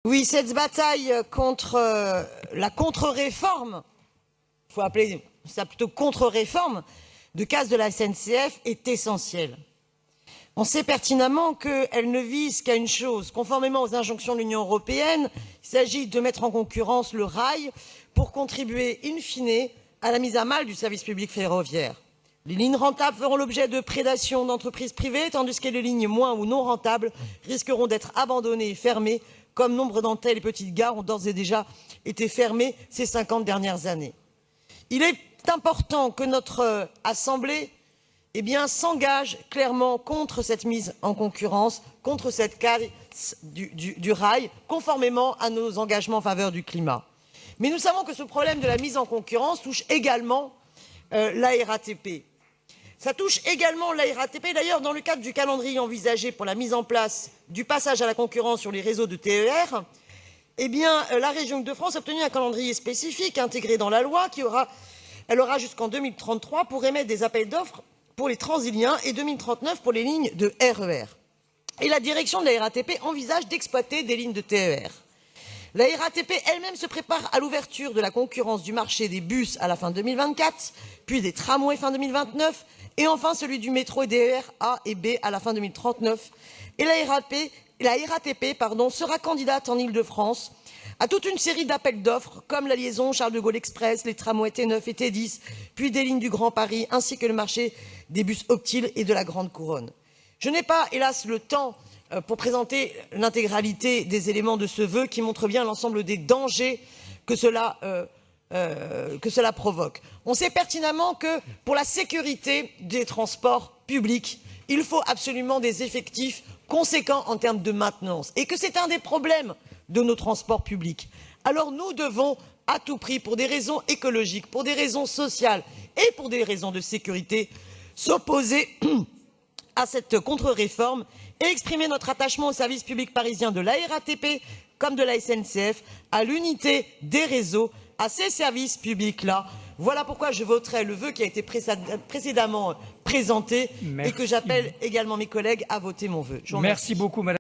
Oui, cette bataille contre la contre-réforme, il faut appeler ça plutôt contre-réforme, de casse de la SNCF est essentielle. On sait pertinemment qu'elle ne vise qu'à une chose. Conformément aux injonctions de l'Union européenne, il s'agit de mettre en concurrence le rail pour contribuer in fine à la mise à mal du service public ferroviaire. Les lignes rentables feront l'objet de prédation d'entreprises privées, tandis que les lignes moins ou non rentables risqueront d'être abandonnées et fermées, comme nombre d'entre elles, les petites gares, ont d'ores et déjà été fermées ces 50 dernières années. Il est important que notre Assemblée s'engage clairement contre cette mise en concurrence, contre cette casse du rail, conformément à nos engagements en faveur du climat. Mais nous savons que ce problème de la mise en concurrence touche également la RATP. Ça touche également la RATP. D'ailleurs, dans le cadre du calendrier envisagé pour la mise en place du passage à la concurrence sur les réseaux de TER, la région Île-de-France a obtenu un calendrier spécifique intégré dans la loi elle aura jusqu'en 2033 pour émettre des appels d'offres pour les Transiliens et 2039 pour les lignes de RER. Et la direction de la RATP envisage d'exploiter des lignes de TER. La RATP elle-même se prépare à l'ouverture de la concurrence du marché des bus à la fin 2024, puis des tramways fin 2029, et enfin celui du métro et des RER A et B à la fin 2039. Et la RATP sera candidate en Île-de-France à toute une série d'appels d'offres, comme la liaison Charles de Gaulle Express, les tramways T9 et T10, puis des lignes du Grand Paris, ainsi que le marché des bus Optile et de la Grande Couronne. Je n'ai pas, hélas, le temps pour présenter l'intégralité des éléments de ce vœu qui montre bien l'ensemble des dangers que cela provoque. On sait pertinemment que pour la sécurité des transports publics, il faut absolument des effectifs conséquents en termes de maintenance et que c'est un des problèmes de nos transports publics. Alors nous devons à tout prix, pour des raisons écologiques, pour des raisons sociales et pour des raisons de sécurité, s'opposer à cette contre-réforme et exprimer notre attachement au service public parisien de la RATP comme de la SNCF, à l'unité des réseaux, à ces services publics-là. Voilà pourquoi je voterai le vœu qui a été précédemment présenté. Merci. Et que j'appelle également mes collègues à voter mon vœu. Merci beaucoup, Madame.